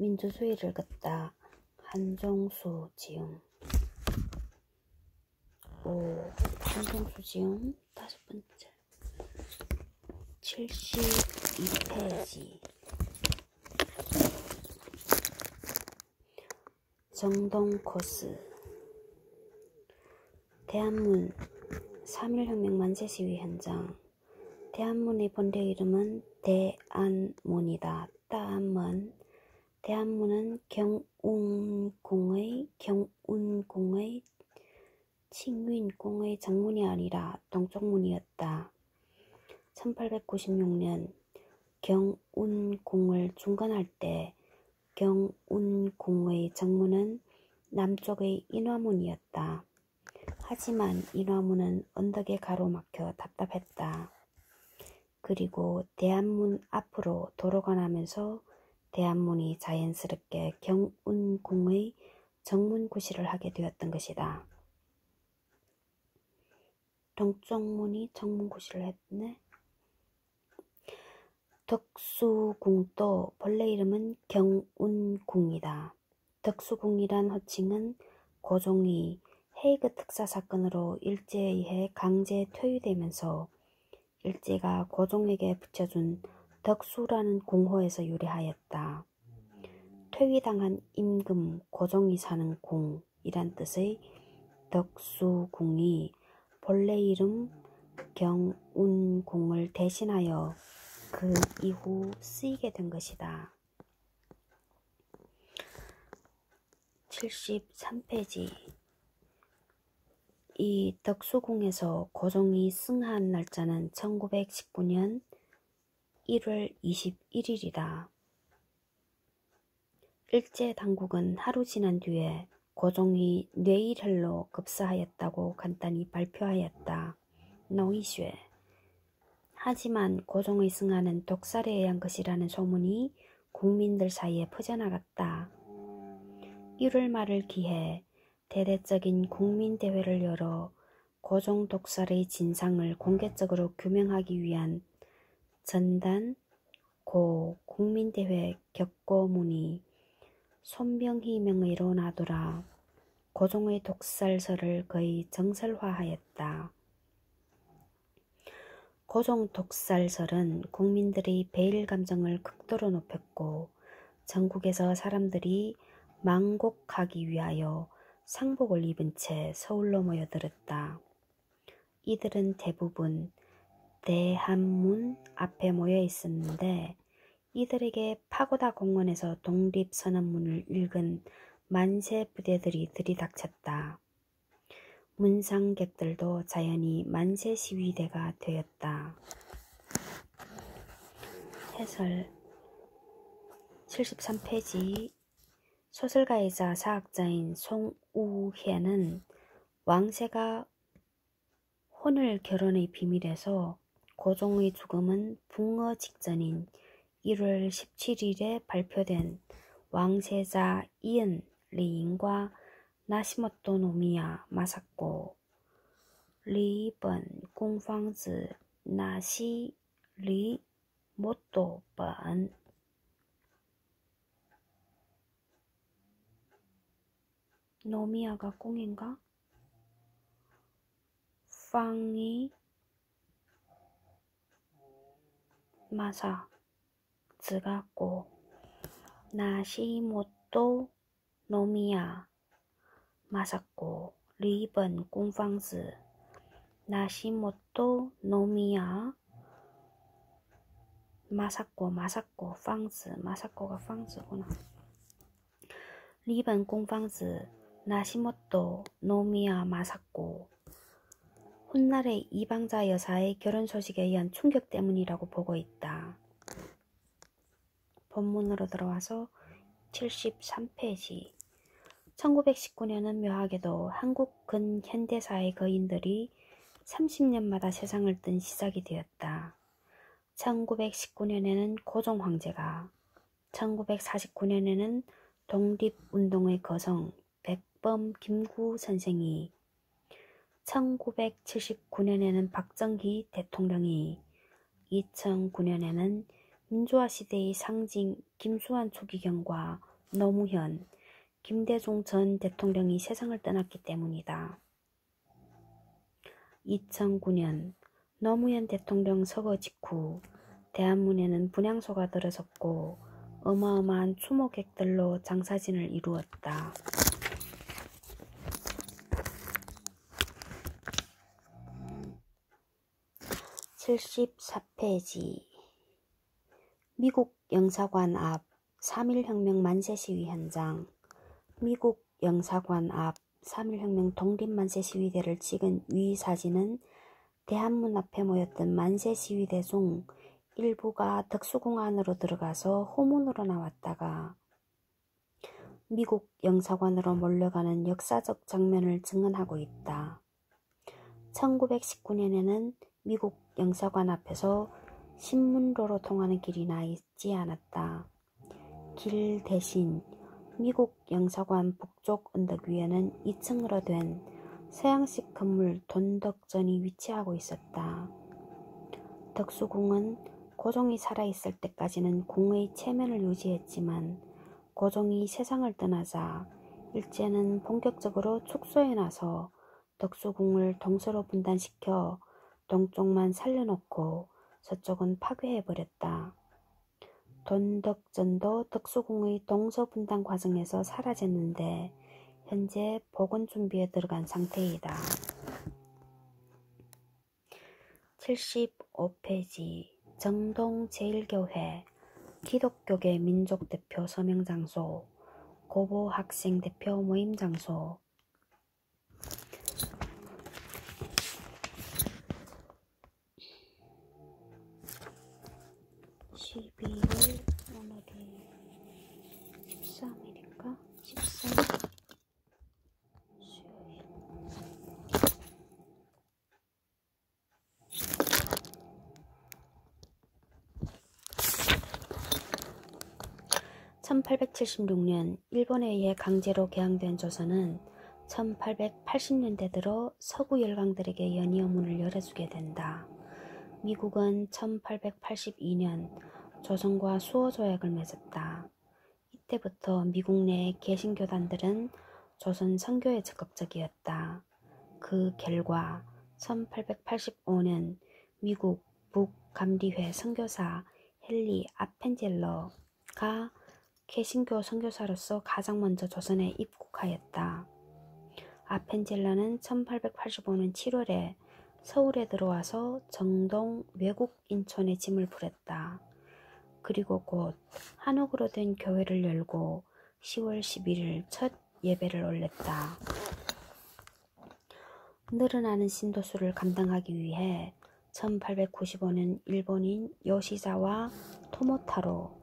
민주주의를 긋다. 한종수 지음. 한종수 지음 5번째 72페이지. 정동 코스. 대한문 3.1혁명 만세시위 현장. 대한문의 본래 이름은 대안문이다. 따안문. 대안문은 경운궁의 칭윈궁의 정문이 아니라 동쪽문이었다. 1896년 경운궁을 중건할 때 경운궁의 정문은 남쪽의 인화문이었다. 하지만 인화문은 언덕에 가로막혀 답답했다. 그리고 대안문 앞으로 도로가 나면서 대안문이 자연스럽게 경운궁의 정문구실을 하게 되었던 것이다. 동쪽문이 정문구실을 했네. 덕수궁도 본래 이름은 경운궁이다. 덕수궁이란 호칭은 고종이 헤이그 특사 사건으로 일제에 의해 강제 퇴위되면서 일제가 고종에게 붙여준 덕수라는 궁호에서 유래하였다. 퇴위당한 임금 고종이 사는 궁이란 뜻의 덕수궁이 본래 이름 경운궁을 대신하여 그 이후 쓰이게 된 것이다. 73페이지. 이 덕수궁에서 고종이 승하한 날짜는 1919년 1월 21일이다. 일제 당국은 하루 지난 뒤에 고종이 뇌일혈로 급사하였다고 간단히 발표하였다. 노이쉐. 하지만 고종의 승하는 독살에 의한 것이라는 소문이 국민들 사이에 퍼져나갔다. 1월 말을 기해 대대적인 국민대회를 열어 고종 독살의 진상을 공개적으로 규명하기 위한 전단 고 국민대회 격고문이 손병희 명의로 나돌아 고종의 독살설을 거의 정설화하였다. 고종 독살설은 국민들의 배일 감정을 극도로 높였고 전국에서 사람들이 망곡하기 위하여 상복을 입은 채 서울로 모여들었다. 이들은 대부분 대한문 앞에 모여 있었는데 이들에게 파고다 공원에서 독립선언문을 읽은 만세 부대들이 들이닥쳤다. 문상객들도 자연히 만세 시위대가 되었다. 해설. 73페이지. 소설가이자 사학자인 송우회는 왕세가 혼을 결혼의 비밀에서 고종의 죽음은 붕어 직전인 1월 17일에 발표된 왕세자 이은 리인과 나시모토 노미야 마사코 리번 공방즈 나시 리모토 번 노미야가 꽁인가? 빵이 마사 즈가 꼬 나시모토 노미야 마사코 리번 공방즈 나시모토 노미야 마사코 빵즈 마사코가 빵즈구나. 리번 공방즈 나시모토 노미야 마사코. 훗날의 이방자 여사의 결혼 소식에 의한 충격 때문이라고 보고 있다. 본문으로 들어와서 73페이지. 1919년은 묘하게도 한국 근현대사의 거인들이 30년마다 세상을 뜬 시작이 되었다. 1919년에는 고종 황제가, 1949년에는 독립운동의 거성 백범 김구 선생이, 1979년에는 박정희 대통령이, 2009년에는 민주화 시대의 상징 김수환 추기경과 노무현, 김대중 전 대통령이 세상을 떠났기 때문이다. 2009년 노무현 대통령 서거 직후 대한문에는 분향소가 들어섰고 어마어마한 추모객들로 장사진을 이루었다. 74페이지 미국 영사관 앞 3.1혁명 만세 시위 현장. 미국 영사관 앞 3.1혁명 독립만세 시위대를 찍은 위 사진은 대한문 앞에 모였던 만세 시위대 중 일부가 덕수궁 안으로 들어가서 호문으로 나왔다가 미국 영사관으로 몰려가는 역사적 장면을 증언하고 있다. 1919년에는 미국 영사관 앞에서 신문로로 통하는 길이 나 있지 않았다. 길 대신 미국 영사관 북쪽 언덕 위에는 2층으로 된 서양식 건물 돈덕전이 위치하고 있었다. 덕수궁은 고종이 살아있을 때까지는 궁의 체면을 유지했지만 고종이 세상을 떠나자 일제는 본격적으로 축소해 놔서 덕수궁을 동서로 분단시켜 동쪽만 살려놓고 서쪽은 파괴해버렸다. 돈덕전도 덕수궁의 동서분단 과정에서 사라졌는데 현재 복원 준비에 들어간 상태이다. 75페이지 정동 제1교회 기독교계 민족대표 서명장소 고보 학생대표 모임장소 12월 오늘이 13일인가? 13일 수요일 1876년 일본에 의해 강제로 개항된 조선은 1880년대 들어 서구 열강들에게 연이어 문을 열어주게 된다. 미국은 1882년 조선과 수호조약을 맺었다. 이때부터 미국 내 개신교단들은 조선 선교에 적극적이었다. 그 결과 1885년 미국 북감리회 선교사 헨리 아펜젤러가 개신교 선교사로서 가장 먼저 조선에 입국하였다. 아펜젤러는 1885년 7월에 서울에 들어와서 정동 외국 인촌에 짐을 풀었다. 그리고 곧 한옥으로 된 교회를 열고 10월 11일 첫 예배를 올렸다. 늘어나는 신도수를 감당하기 위해 1895년 일본인 요시자와 토모타로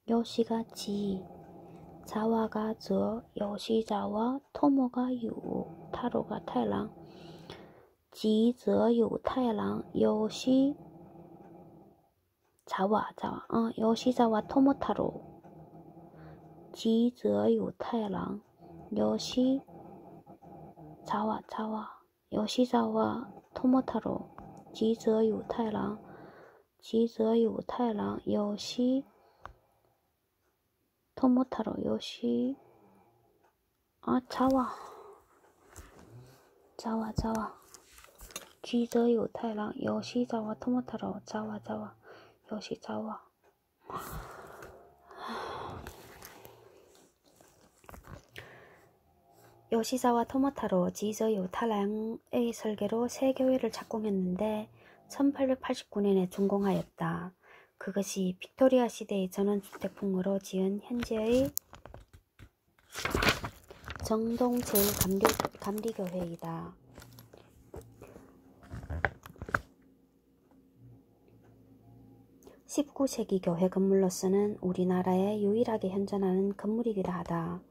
요시가 지 자와가 저 요시자와 토모가 유 타로가 타이랑 지저유 타이랑 요시자와 토모타로 지저유 타이랑 요시자와 토모타로 지저유 타이랑 요시 토모타로 요시 자와 지저유 타이랑 요시자와 토모타로 자와 요시자와 요시자와 토모타로 지저유 타랑의 설계로 새 교회를 착공했는데 1889년에 준공하였다. 그것이 빅토리아 시대의 전원주택풍으로 지은 현재의 정동 제1감리교회이다. 19세기 교회 건물로서는 우리나라에 유일하게 현존하는 건물이기도 하다.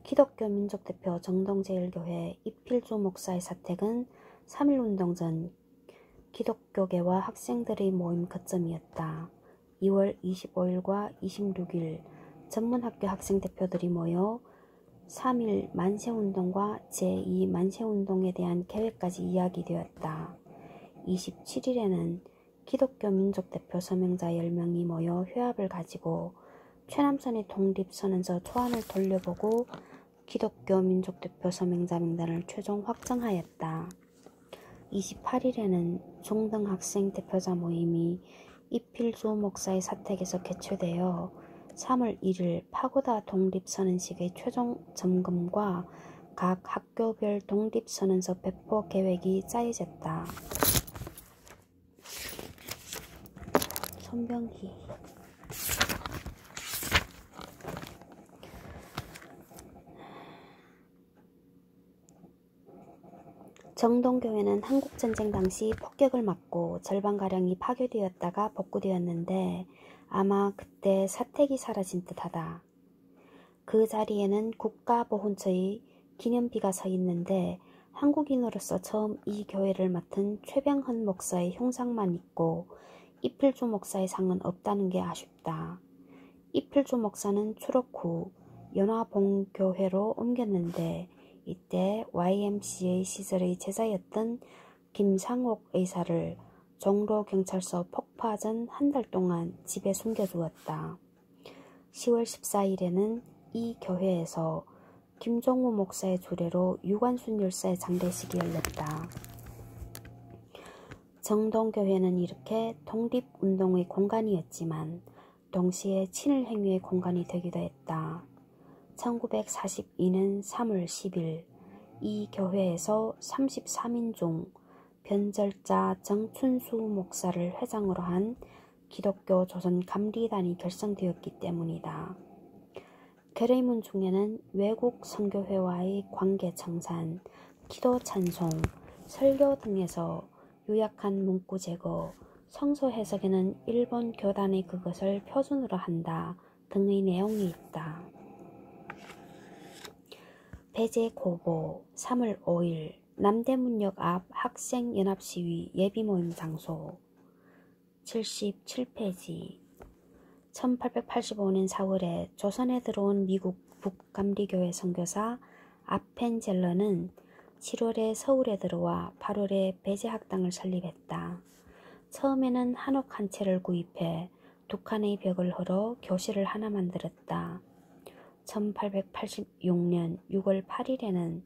기독교 민족대표 정동 제1교회 이필주 목사의 사택은 3.1운동 전 기독교계와 학생들의 모임 거점이었다. 2월 25일과 26일 전문학교 학생 대표들이 모여 3.1 만세운동과 제2 만세운동에 대한 계획까지 이야기되었다. 27일에는 기독교 민족대표 서명자 10명이 모여 회합을 가지고 최남선이 독립선언서 초안을 돌려보고 기독교 민족대표 서명자 명단을 최종 확정하였다. 28일에는 중등 학생 대표자 모임이 이필주 목사의 사택에서 개최되어 3월 1일 파고다 독립선언식의 최종 점검과 각 학교별 독립선언서 배포 계획이 짜여졌다. 손병희 정동교회는 한국전쟁 당시 폭격을 맞고 절반가량이 파괴되었다가 복구되었는데 아마 그때 사택이 사라진 듯하다. 그 자리에는 국가보훈처의 기념비가 서 있는데 한국인으로서 처음 이 교회를 맡은 최병헌 목사의 흉상만 있고 이필주 목사의 상은 없다는 게 아쉽다. 이필주 목사는 추록 후 연화봉교회로 옮겼는데 이때 YMCA 시절의 제자였던 김상옥 의사를 종로경찰서 폭파 전 한 달 동안 집에 숨겨두었다. 10월 14일에는 이 교회에서 김종우 목사의 주례로 유관순 열사의 장례식이 열렸다. 정동교회는 이렇게 독립운동의 공간이었지만 동시에 친일행위의 공간이 되기도 했다. 1942년 3월 10일 이 교회에서 33인 중 변절자 정춘수 목사를 회장으로 한 기독교 조선 감리단이 결성되었기 때문이다. 결의문 중에는 외국 선교회와의 관계 청산, 기도 찬송, 설교 등에서 요약한 문구 제거, 성서 해석에는 일본 교단의 그것을 표준으로 한다 등의 내용이 있다. 배제 고보 3월 5일 남대문역 앞 학생연합시위 예비모임 장소 77페이지 1885년 4월에 조선에 들어온 미국 북감리교회 선교사 아펜젤러는 7월에 서울에 들어와 8월에 배제학당을 설립했다. 처음에는 한옥 한 채를 구입해 두 칸의 벽을 헐어 교실을 하나 만들었다. 1886년 6월 8일에는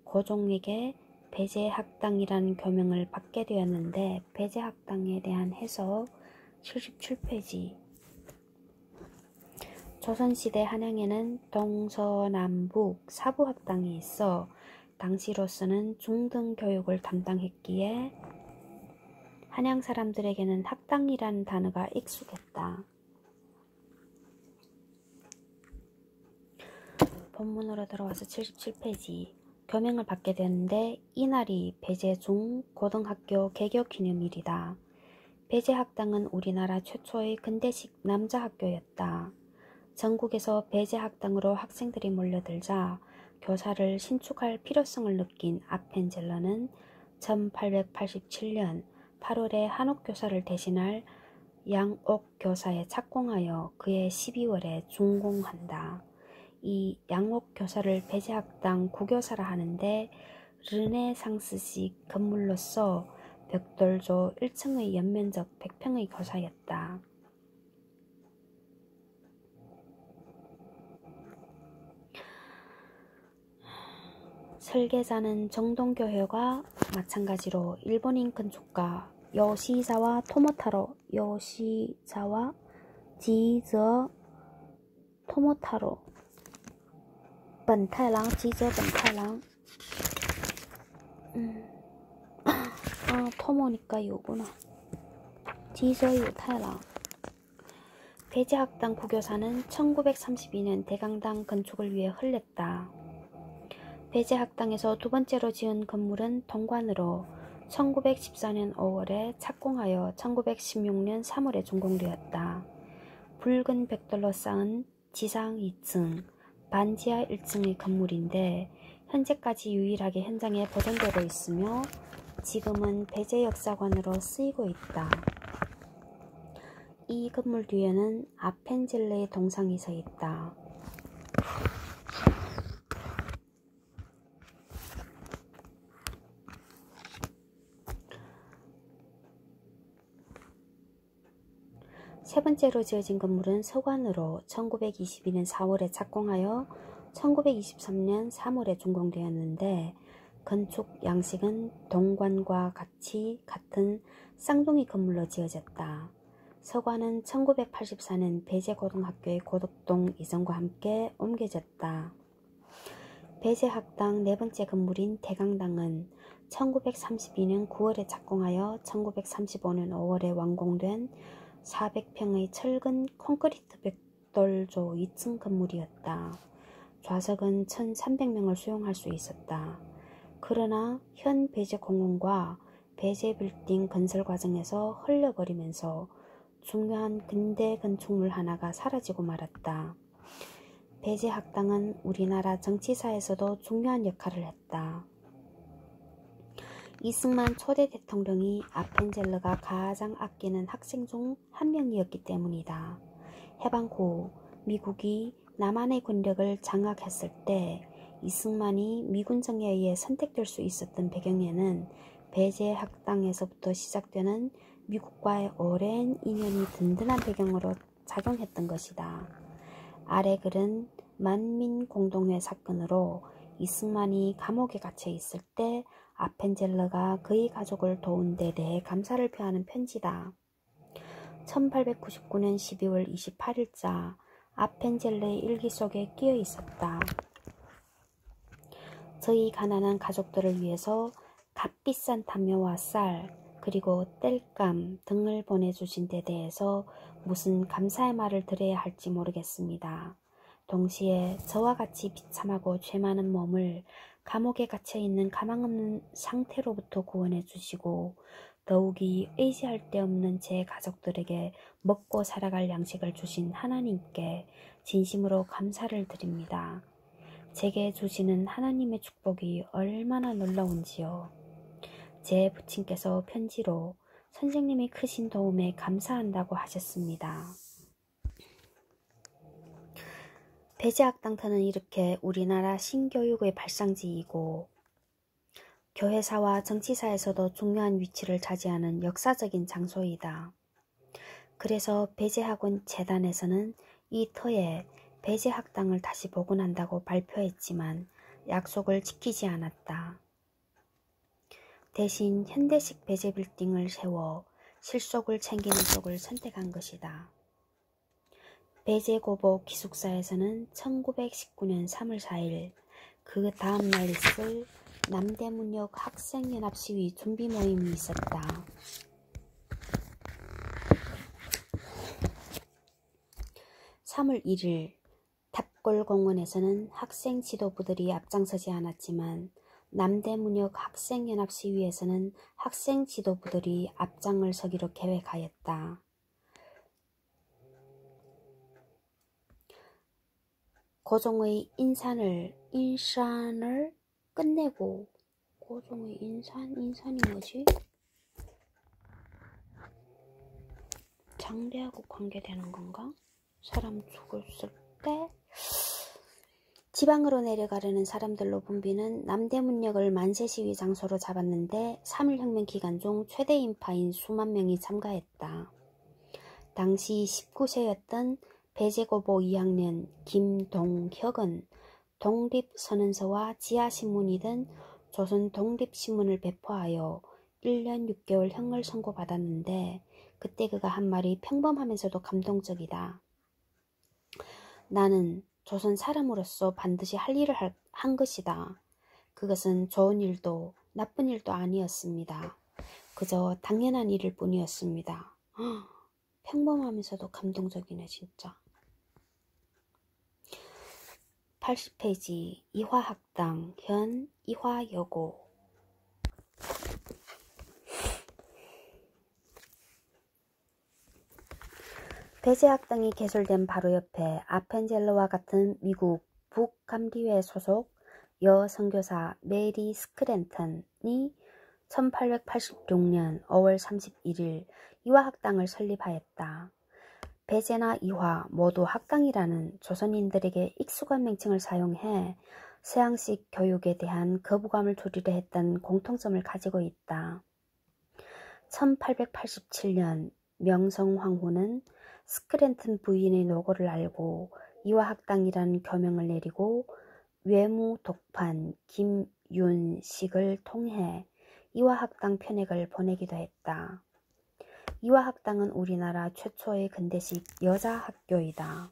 고종에게 배제학당이라는 교명을 받게 되었는데 배제학당에 대한 해석 77페이지 조선시대 한양에는 동서남북 사부학당이 있어 당시로서는 중등 교육을 담당했기에 한양 사람들에게는 학당이라는 단어가 익숙했다. 본문으로 들어와서 77페이지 교명을 받게 되는데 이날이 배제중 고등학교 개교 기념일이다. 배제학당은 우리나라 최초의 근대식 남자학교였다. 전국에서 배제학당으로 학생들이 몰려들자 교사를 신축할 필요성을 느낀 아펜젤러는 1887년 8월에 한옥교사를 대신할 양옥교사에 착공하여 그해 12월에 준공한다. 이 양옥교사를 배제학당 구교사라 하는데 르네상스식 건물로서 벽돌조 1층의 연면적 100평의 교사였다. 설계자는 정동교회와 마찬가지로 일본인 건축가 요시자와 토모타로 요시자와 지저 토모타로本太郎지저本太郎토모니까 이거구나. 지저 유太郎배제학당 구교사는 1932년 대강당 건축을 위해 흘렸다. 배제학당에서 두 번째로 지은 건물은 동관으로 1914년 5월에 착공하여 1916년 3월에 준공되었다. 붉은 벽돌로 쌓은 지상 2층, 반지하 1층의 건물인데 현재까지 유일하게 현장에 보존되고 있으며 지금은 배제역사관으로 쓰이고 있다. 이 건물 뒤에는 아펜젤러의 동상이 서 있다. 세 번째로 지어진 건물은 서관으로 1922년 4월에 착공하여 1923년 3월에 준공되었는데 건축 양식은 동관과 같은 쌍둥이 건물로 지어졌다. 서관은 1984년 배제고등학교의 고덕동 이전과 함께 옮겨졌다. 배제학당 네 번째 건물인 대강당은 1932년 9월에 착공하여 1935년 5월에 완공된 400평의 철근 콘크리트 벽돌조 2층 건물이었다. 좌석은 1,300명을 수용할 수 있었다. 그러나 현 배제공원과 배제빌딩 건설 과정에서 흘려버리면서 중요한 근대 건축물 하나가 사라지고 말았다. 배제학당은 우리나라 정치사에서도 중요한 역할을 했다. 이승만 초대 대통령이 아펜젤러가 가장 아끼는 학생 중 한 명이었기 때문이다. 해방 후 미국이 남한의 권력을 장악했을 때 이승만이 미군정에 의해 선택될 수 있었던 배경에는 배제학당에서부터 시작되는 미국과의 오랜 인연이 든든한 배경으로 작용했던 것이다. 아래 글은 만민공동회 사건으로 이승만이 감옥에 갇혀 있을 때 아펜젤러가 그의 가족을 도운 데 대해 감사를 표하는 편지다. 1899년 12월 28일자 아펜젤러의 일기 속에 끼어 있었다. 저희 가난한 가족들을 위해서 값비싼 담요와 쌀, 그리고 땔감 등을 보내주신 데 대해서 무슨 감사의 말을 드려야 할지 모르겠습니다. 동시에 저와 같이 비참하고 죄 많은 몸을 감옥에 갇혀있는 가망없는 상태로부터 구원해 주시고 더욱이 의지할 데 없는 제 가족들에게 먹고 살아갈 양식을 주신 하나님께 진심으로 감사를 드립니다. 제게 주시는 하나님의 축복이 얼마나 놀라운지요. 제 부친께서 편지로 선생님의 크신 도움에 감사한다고 하셨습니다. 배제학당터는 이렇게 우리나라 신교육의 발상지이고 교회사와 정치사에서도 중요한 위치를 차지하는 역사적인 장소이다. 그래서 배제학원 재단에서는 이 터에 배제학당을 다시 복원한다고 발표했지만 약속을 지키지 않았다. 대신 현대식 배제빌딩을 세워 실속을 챙기는 쪽을 선택한 것이다. 배제고복 기숙사에서는 1919년 3월 4일 그 다음 날 있을 남대문역 학생연합 시위 준비 모임이 있었다. (3월 1일) 탑골공원에서는 학생 지도부들이 앞장서지 않았지만 남대문역 학생연합 시위에서는 학생 지도부들이 앞장을 서기로 계획하였다. 고종의 인산을 끝내고 고종의 인산이 뭐지? 장례하고 관계되는 건가? 사람 죽었을 때 지방으로 내려가려는 사람들로 붐비는 남대문역을 만세 시위 장소로 잡았는데 3.1 혁명 기간 중 최대 인파인 수만 명이 참가했다. 당시 19세였던 배제고보 2학년 김동혁은 독립선언서와 지하신문이던 조선 독립신문을 배포하여 1년 6개월 형을 선고받았는데 그때 그가 한 말이 평범하면서도 감동적이다. 나는 조선 사람으로서 반드시 할 일을 한 것이다. 그것은 좋은 일도 나쁜 일도 아니었습니다. 그저 당연한 일일 뿐이었습니다. 평범하면서도 감동적이네 진짜. 80페이지 이화학당 현 이화여고. 배제학당이 개설된 바로 옆에 아펜젤러와 같은 미국 북감리회 소속 여선교사 메리 스크랜턴이 1886년 5월 31일 이화학당을 설립하였다. 배제나 이화 모두 학당이라는 조선인들에게 익숙한 명칭을 사용해 서양식 교육에 대한 거부감을 두리려 했던 공통점을 가지고 있다. 1887년 명성황후는 스크랜튼 부인의 노고를 알고 이화학당이라는 교명을 내리고 외무 독판 김윤식을 통해 이화학당 편액을 보내기도 했다. 이화학당은 우리나라 최초의 근대식 여자 학교이다.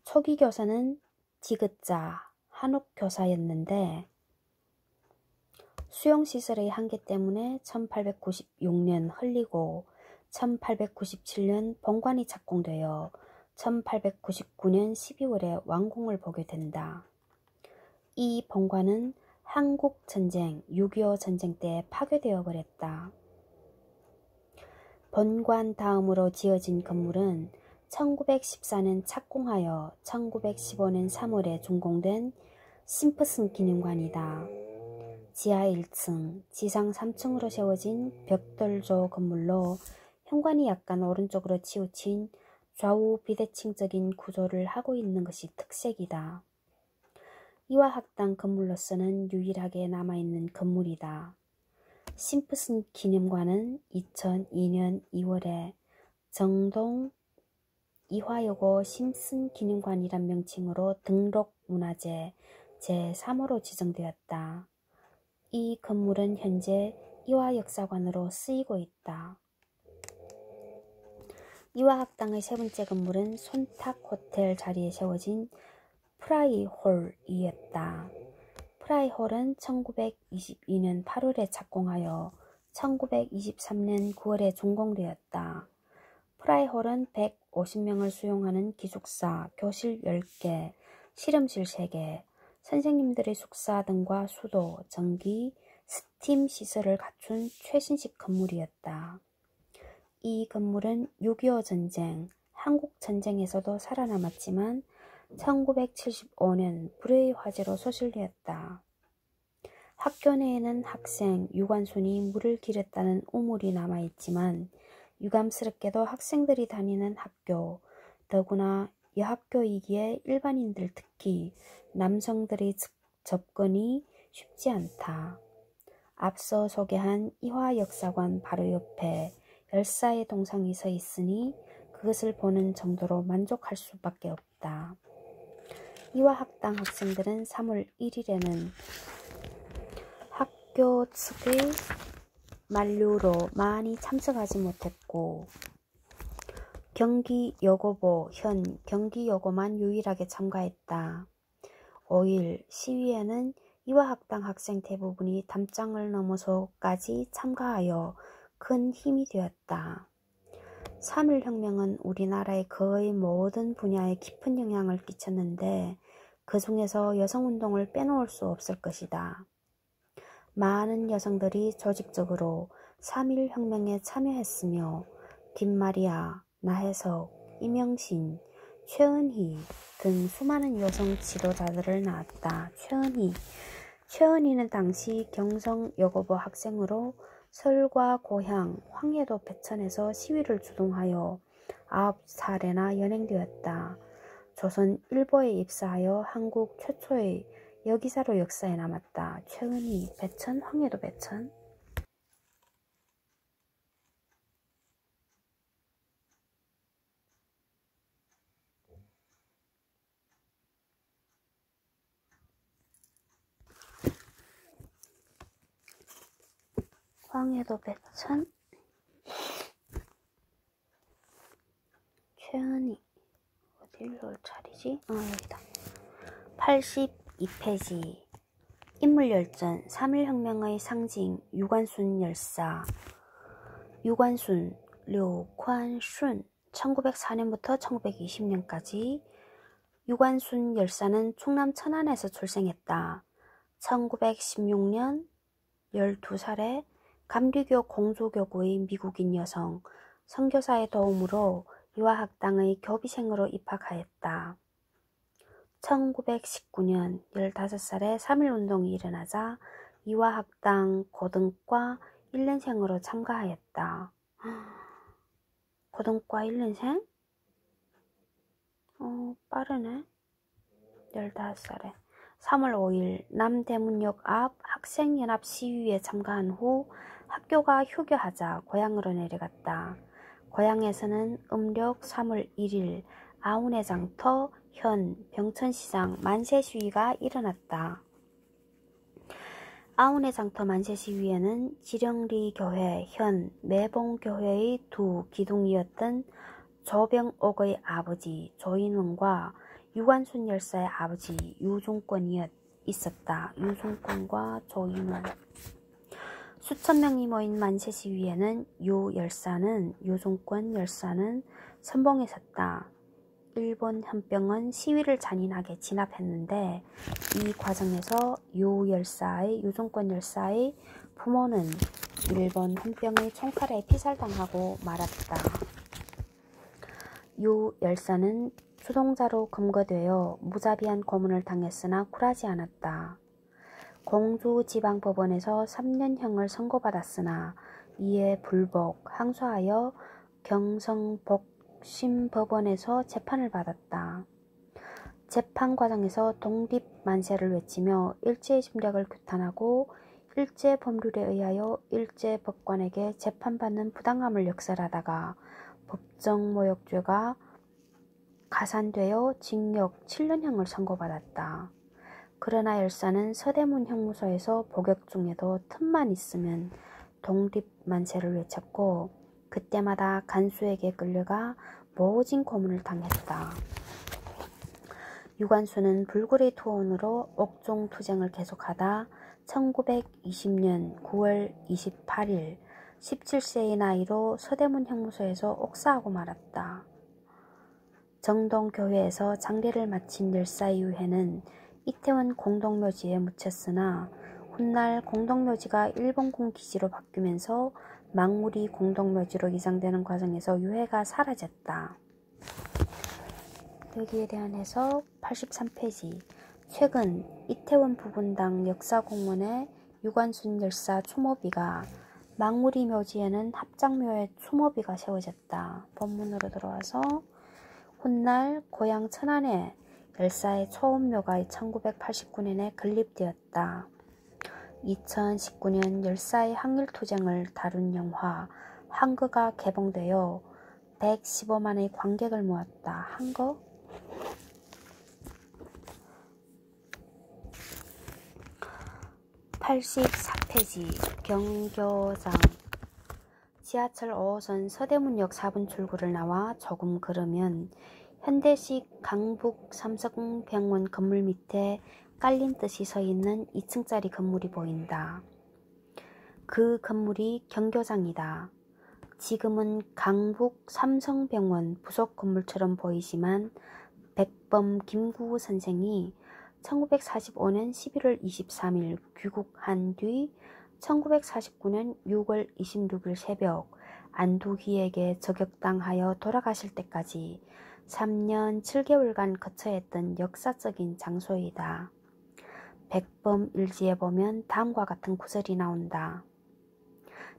초기 교사는 지긋자 한옥교사였는데 수용시설의 한계 때문에 1896년 헐리고 1897년 본관이 착공되어 1899년 12월에 완공을 보게 된다. 이 본관은 한국전쟁, 6.25 전쟁 때 파괴되어 버렸다. 본관 다음으로 지어진 건물은 1914년 착공하여 1915년 3월에 준공된 심프슨 기념관이다. 지하 1층, 지상 3층으로 세워진 벽돌조 건물로 현관이 약간 오른쪽으로 치우친 좌우 비대칭적인 구조를 하고 있는 것이 특색이다. 이화학당 건물로서는 유일하게 남아있는 건물이다. 심프슨 기념관은 2002년 2월에 정동 이화여고 심슨 기념관이란 명칭으로 등록문화재 제3호로 지정되었다. 이 건물은 현재 이화역사관으로 쓰이고 있다. 이화학당의 세 번째 건물은 손탁호텔 자리에 세워진 프라이홀이었다. 프라이홀은 1922년 8월에 착공하여 1923년 9월에 준공되었다. 프라이홀은 150명을 수용하는 기숙사, 교실 10개, 실험실 3개, 선생님들의 숙사 등과 수도, 전기, 스팀 시설을 갖춘 최신식 건물이었다. 이 건물은 6.25 전쟁, 한국 전쟁에서도 살아남았지만 1975년 불의 화재로 소실되었다. 학교 내에는 학생 유관순이 물을 기렸다는 우물이 남아있지만 유감스럽게도 학생들이 다니는 학교, 더구나 여학교이기에 일반인들 특히 남성들의 접근이 쉽지 않다. 앞서 소개한 이화역사관 바로 옆에 열사의 동상이 서 있으니 그것을 보는 정도로 만족할 수밖에 없다. 이화학당 학생들은 3월 1일에는 학교 측의 만류로 많이 참석하지 못했고 경기여고보 현 경기여고만 유일하게 참가했다. 5일 시위에는 이화학당 학생 대부분이 담장을 넘어서까지 참가하여 큰 힘이 되었다. 3.1혁명은 우리나라의 거의 모든 분야에 깊은 영향을 끼쳤는데 그 중에서 여성운동을 빼놓을 수 없을 것이다. 많은 여성들이 조직적으로 3.1혁명에 참여했으며 김마리아, 나혜석, 이명신, 최은희 등 수많은 여성 지도자들을 낳았다. 최은희는 당시 경성여고부 학생으로 서울과 고향 황해도 배천에서 시위를 주동하여 9차례나 연행되었다. 조선일보에 입사하여 한국 최초의 여기사로 역사에 남았다. 최은희, 배천, 황해도 배천. 황해도 배천. 최은희 어디로 올 차리지? 여기다. 82페이지. 인물열전 3.1혁명의 상징 유관순 열사. 유관순 류관순 1904년부터 1920년까지. 유관순 열사는 충남 천안에서 출생했다. 1916년 12살에 감리교 공주교구의 미국인 여성 선교사의 도움으로 이화학당의 교비생으로 입학하였다. 1919년 15살에 3.1운동이 일어나자 이화학당 고등과 1년생으로 참가하였다. 고등과 1년생? 빠르네. 15살에 3월 5일 남대문역 앞 학생연합 시위에 참가한 후 학교가 휴교하자 고향으로 내려갔다. 고향에서는 음력 3월 1일 아운의 장터, 현, 병천시장 만세시위가 일어났다. 아운의 장터 만세시위에는 지령리교회, 현, 매봉교회의 두 기둥이었던 조병옥의 아버지 조인원과 유관순 열사의 아버지 유종권이 있었다. 유종권과 조인원. 수천 명이 모인 만세시위에는 유종권 열사는 선봉에 섰다. 일본 헌병은 시위를 잔인하게 진압했는데 이 과정에서 유종권 열사의 부모는 일본 헌병의 총칼에 피살당하고 말았다. 유 열사는 주동자로 검거되어 무자비한 고문을 당했으나 굴하지 않았다. 공주지방법원에서 3년형을 선고받았으나 이에 불복, 항소하여 경성복심법원에서 재판을 받았다. 재판 과정에서 독립만세를 외치며 일제심력을 규탄하고 일제법률에 의하여 일제법관에게 재판받는 부당함을 역설하다가 법정모욕죄가 가산되어 징역 7년형을 선고받았다. 그러나 열사는 서대문 형무소에서 복역 중에도 틈만 있으면 독립만세를 외쳤고 그때마다 간수에게 끌려가 모진 고문을 당했다. 유관순은 불굴의 투혼으로 옥중투쟁을 계속하다 1920년 9월 28일 17세의 나이로 서대문 형무소에서 옥사하고 말았다. 정동교회에서 장례를 마친 열사의 유해는 이태원 공동묘지에 묻혔으나 훗날 공동묘지가 일본군 기지로 바뀌면서 망우리 공동묘지로 이장되는 과정에서 유해가 사라졌다. 여기에 대한 해석 83페이지. 최근 이태원 부분당 역사공원에 유관순 열사 추모비가 망우리 묘지에는 합장묘에 추모비가 세워졌다. 본문으로 들어와서 훗날 고향 천안에 열사의 초원묘가 1989년에 건립되었다. 2019년 열사의 항일투쟁을 다룬 영화 한거가 개봉되어 115만의 관객을 모았다. 한거? (84페이지) 경교장. 지하철 5호선 서대문역 4분 출구를 나와 조금 걸으면 현대식 강북 삼성병원 건물 밑에 깔린 듯이 서 있는 2층짜리 건물이 보인다. 그 건물이 경교장이다. 지금은 강북 삼성병원 부속 건물처럼 보이지만 백범 김구우 선생이 1945년 11월 23일 귀국한 뒤 1949년 6월 26일 새벽 안두기에게 저격당하여 돌아가실 때까지 3년 7개월간 거쳐야 했던 역사적인 장소이다. 백범 일지에 보면 다음과 같은 구절이 나온다.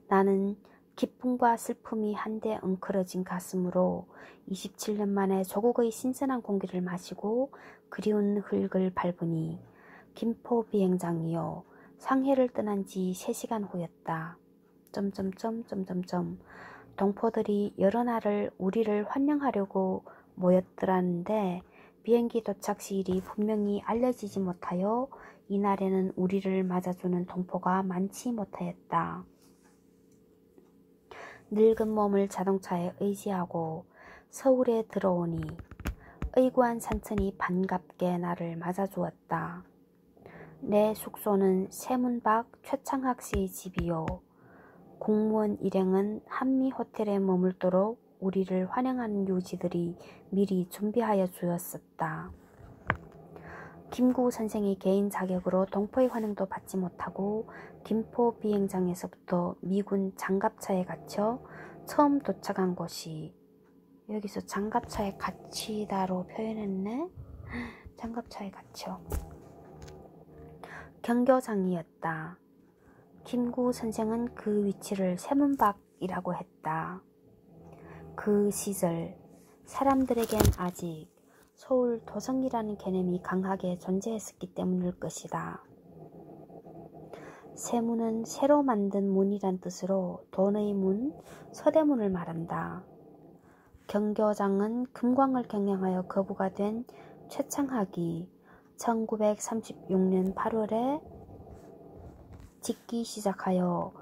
나는 기쁨과 슬픔이 한데 엉클어진 가슴으로 27년 만에 조국의 신선한 공기를 마시고 그리운 흙을 밟으니 김포 비행장이요. 상해를 떠난 지 3시간 후였다. 동포들이 여러 날을 우리를 환영하려고 모였더라는데 비행기 도착 시일이 분명히 알려지지 못하여 이날에는 우리를 맞아주는 동포가 많지 못하였다. 늙은 몸을 자동차에 의지하고 서울에 들어오니 의구한 산천이 반갑게 나를 맞아주었다. 내 숙소는 세문 밖 최창학 씨의 집이요. 공무원 일행은 한미호텔에 머물도록 우리를 환영하는 유지들이 미리 준비하여 주었었다. 김구우 선생이 개인 자격으로 동포의 환영도 받지 못하고 김포 비행장에서부터 미군 장갑차에 갇혀 처음 도착한 곳이 여기서 장갑차에 갇히다로 표현했네. 장갑차에 갇혀 경교장이었다. 김구우 선생은 그 위치를 세문박이라고 했다. 그 시절 사람들에겐 아직 서울 도성이라는 개념이 강하게 존재했었기 때문일 것이다. 세문은 새로 만든 문이란 뜻으로 돈의 문, 서대문을 말한다. 경교장은 금광을 경영하여 거부가 된 최창학이 1936년 8월에 짓기 시작하여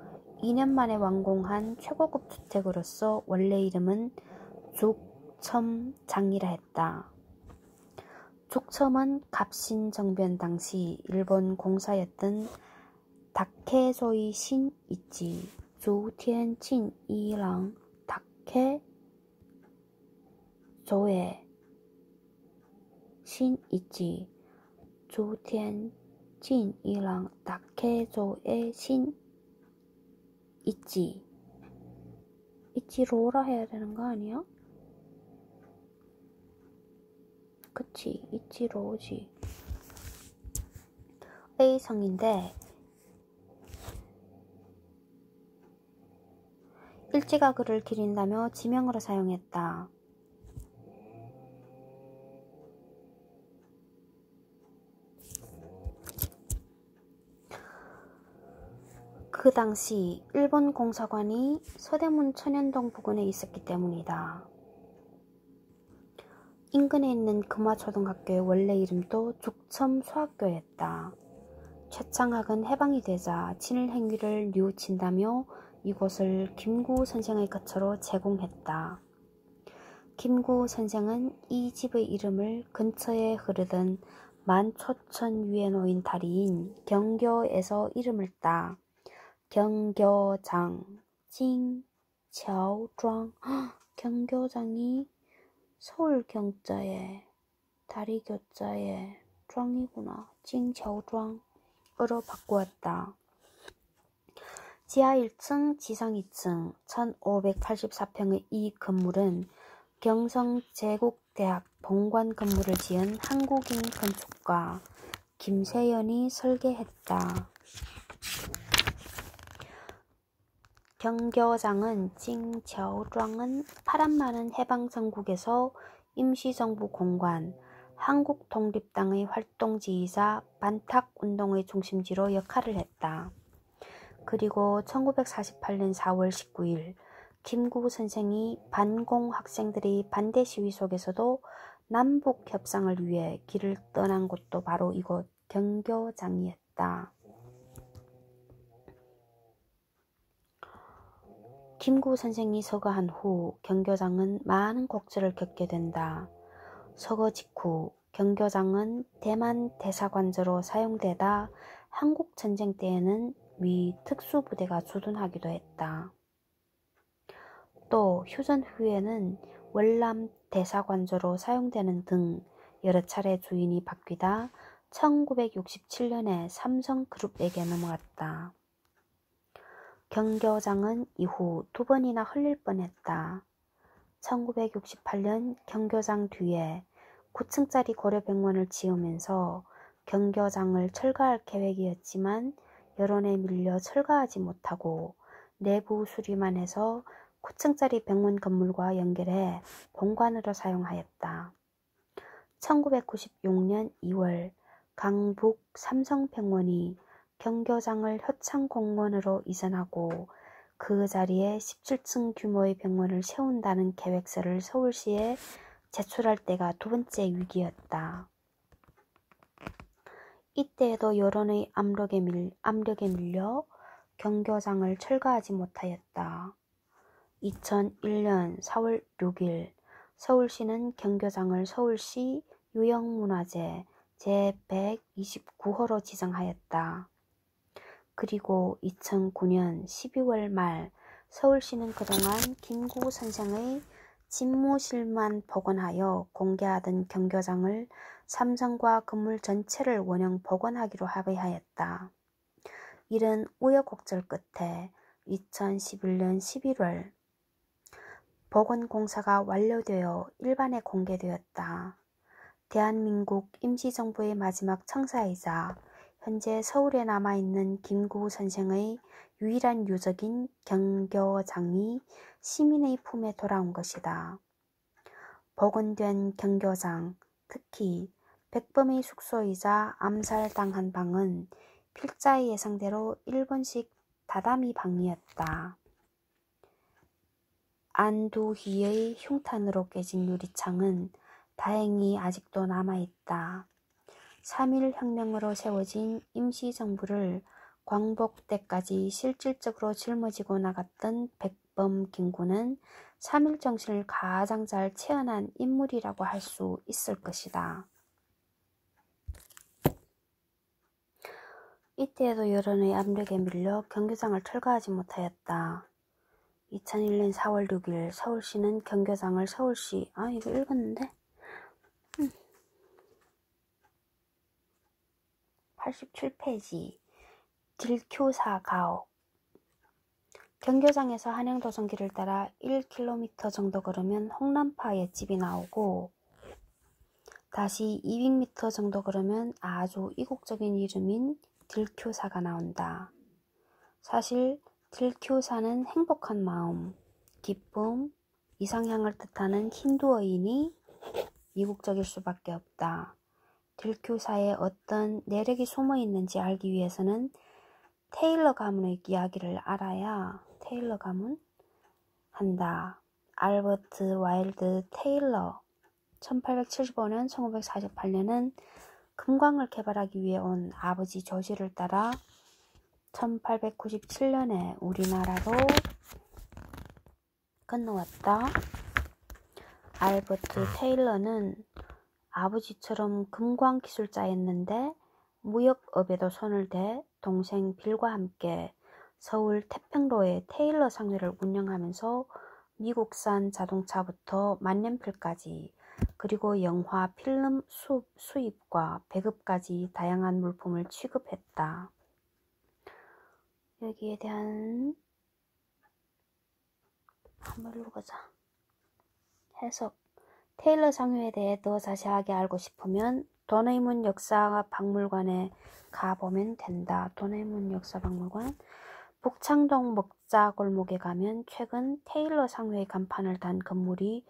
2년 만에 완공한 최고급 주택으로서 원래 이름은 족첨장이라 했다. 족첨은 갑신정변 당시 일본 공사였던 다케조의 신이치 조티엔친이랑 다케조의 신이치 조티엔친이랑 다케조의 신이치 이치로라 해야 되는 거 아니야? 그치, 이치로지. 의 성인데 일제가 그를 기린다며 지명으로 사용했다. 그 당시 일본 공사관이 서대문 천연동 부근에 있었기 때문이다. 인근에 있는 금화초등학교의 원래 이름도 죽첨수학교였다. 최창학은 해방이 되자 친일 행위를 뉘우친다며 이곳을 김구 선생의 거처로 제공했다. 김구 선생은 이 집의 이름을 근처에 흐르던 만초천 위에 놓인 다리인 경교에서 이름을 따 경교장, 징차오庄, 경교장이 서울 경자에 다리 교자에庄이구나. 징차오庄으로 바꾸었다. 지하 1층, 지상 2층, 1584평의 이 건물은 경성제국대학 본관 건물을 지은 한국인 건축가 김세연이 설계했다. 경교장은 징차오庄은 파란 많은 해방전국에서 임시정부 공관, 한국독립당의 활동지이자 반탁운동의 중심지로 역할을 했다. 그리고 1948년 4월 19일 김구 선생이 반공 학생들의 반대 시위 속에서도 남북 협상을 위해 길을 떠난 곳도 바로 이곳 경교장이었다. 김구 선생이 서거한 후 경교장은 많은 곡절을 겪게 된다. 서거 직후 경교장은 대만 대사관저로 사용되다 한국전쟁 때에는 미 특수부대가 주둔하기도 했다. 또 휴전 후에는 월남 대사관저로 사용되는 등 여러 차례 주인이 바뀌다 1967년에 삼성그룹에게 넘어갔다. 경교장은 이후 2번이나 흘릴 뻔했다. 1968년 경교장 뒤에 9층짜리 고려병원을 지으면서 경교장을 철거할 계획이었지만 여론에 밀려 철거하지 못하고 내부 수리만 해서 9층짜리 병원 건물과 연결해 본관으로 사용하였다. 1996년 2월 강북 삼성병원이 경교장을 효창공원으로 이전하고 그 자리에 17층 규모의 병원을 세운다는 계획서를 서울시에 제출할 때가 두 번째 위기였다. 이때에도 여론의 압력에 밀려 경교장을 철거하지 못하였다. 2001년 4월 6일 서울시는 경교장을 서울시 유형문화재 제129호로 지정하였다. 그리고 2009년 12월 말 서울시는 그동안 김구 선생의 집무실만 복원하여 공개하던 경교장을 삼성과 건물 전체를 원형 복원하기로 합의하였다. 이런 우여곡절 끝에 2011년 11월 복원 공사가 완료되어 일반에 공개되었다. 대한민국 임시정부의 마지막 청사이자 현재 서울에 남아있는 김구 선생의 유일한 유적인 경교장이 시민의 품에 돌아온 것이다. 복원된 경교장, 특히 백범의 숙소이자 암살당한 방은 필자의 예상대로 일본식 다다미 방이었다. 안두희의 흉탄으로 깨진 유리창은 다행히 아직도 남아있다. 3.1 혁명으로 세워진 임시정부를 광복 때까지 실질적으로 짊어지고 나갔던 백범 김구는 3.1 정신을 가장 잘 체현한 인물이라고 할 수 있을 것이다. 이때에도 여론의 압력에 밀려 경교장을 철거하지 못하였다. 2001년 4월 6일 서울시는 경교장을 서울시 이거 읽었는데 87페이지 딜교사 가옥 경교장에서 한양도성길을 따라 1km 정도 걸으면 홍남파 옛집이 나오고 다시 200m 정도 걸으면 아주 이국적인 이름인 딜교사가 나온다. 사실 딜교사는 행복한 마음, 기쁨, 이상향을 뜻하는 힌두어이니 이국적일 수밖에 없다. 딜교사에 어떤 내력이 숨어 있는지 알기 위해서는 테일러 가문의 이야기를 알아야 테일러 가문 한다. 알버트 와일드 테일러 1875년 1948년은 금광을 개발하기 위해 온 아버지 조지를 따라 1897년에 우리나라로 건너왔다. 알버트 테일러는 아버지처럼 금광 기술자였는데 무역업에도 손을 대 동생 빌과 함께 서울 태평로의 테일러 상회를 운영하면서 미국산 자동차부터 만년필까지 그리고 영화, 필름 수입과 배급까지 다양한 물품을 취급했다. 여기에 대한 한번 읽어보자. 해석. 테일러 상회에 대해 더 자세하게 알고 싶으면 돈의 문 역사박물관에 가보면 된다. 돈의 문 역사박물관. 북창동 먹자골목에 가면 최근 테일러 상회의 간판을 단 건물이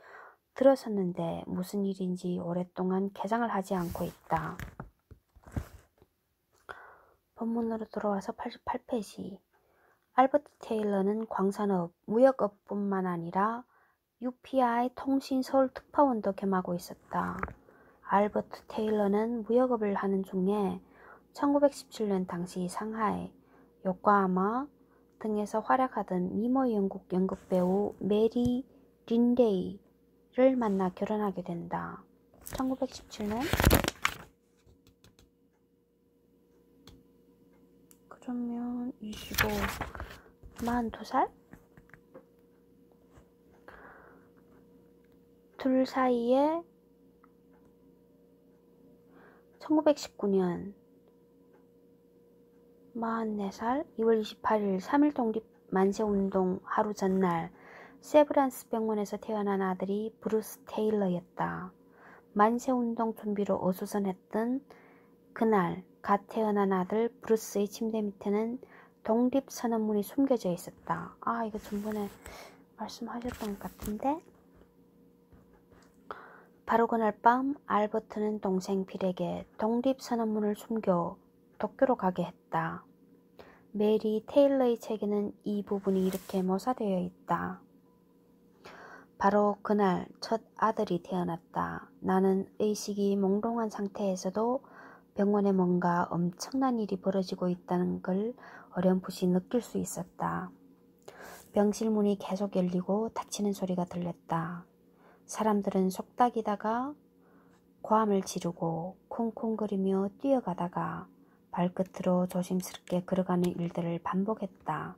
들어섰는데 무슨 일인지 오랫동안 개장을 하지 않고 있다. 본문으로 돌아와서 88페이지. 알버트 테일러는 광산업, 무역업뿐만 아니라 UPI 통신 서울 특파원도 겸하고 있었다. 알버트 테일러는 무역업을 하는 중에 1917년 당시 상하이, 요코하마 등에서 활약하던 미모 영국 연극배우 메리 린데이를 만나 결혼하게 된다. 1917년? 그러면 25, 42살? 둘 사이에 1919년 44살 2월 28일 3.1 독립 만세운동 하루 전날 세브란스 병원에서 태어난 아들이 브루스 테일러였다. 만세운동 준비로 어수선했던 그날 갓 태어난 아들 브루스의 침대 밑에는 독립선언문이 숨겨져 있었다. 이거 전번에 말씀하셨던 것 같은데 바로 그날 밤 알버트는 동생 빌에게 독립선언문을 숨겨 도쿄로 가게 했다. 메리 테일러의 책에는 이 부분이 이렇게 묘사되어 있다. 바로 그날 첫 아들이 태어났다. 나는 의식이 몽롱한 상태에서도 병원에 뭔가 엄청난 일이 벌어지고 있다는 걸 어렴풋이 느낄 수 있었다. 병실 문이 계속 열리고 닫히는 소리가 들렸다. 사람들은 속닥이다가 고함을 지르고 쿵쿵거리며 뛰어가다가 발끝으로 조심스럽게 걸어가는 일들을 반복했다.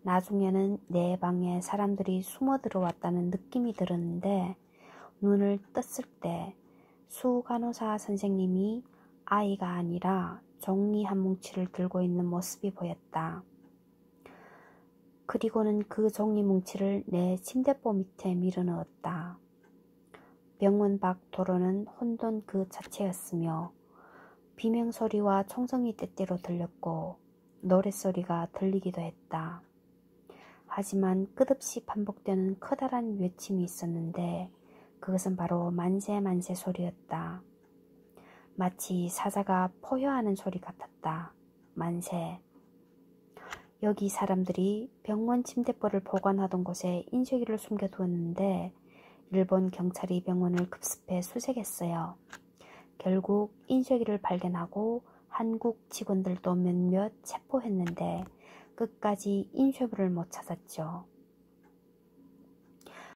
나중에는 내 방에 사람들이 숨어 들어왔다는 느낌이 들었는데 눈을 떴을 때 수간호사 선생님이 아이가 아니라 종이 한 뭉치를 들고 있는 모습이 보였다. 그리고는 그 종이 뭉치를 내 침대보 밑에 밀어넣었다. 병원 밖 도로는 혼돈 그 자체였으며 비명소리와 총성이 때때로 들렸고 노랫소리가 들리기도 했다. 하지만 끝없이 반복되는 커다란 외침이 있었는데 그것은 바로 만세 만세 소리였다. 마치 사자가 포효하는 소리 같았다. 만세. 여기 사람들이 병원 침대벌을 보관하던 곳에 인쇄기를 숨겨두었는데 일본 경찰이 병원을 급습해 수색했어요. 결국 인쇄기를 발견하고 한국 직원들도 몇몇 체포했는데 끝까지 인쇄물을 못 찾았죠.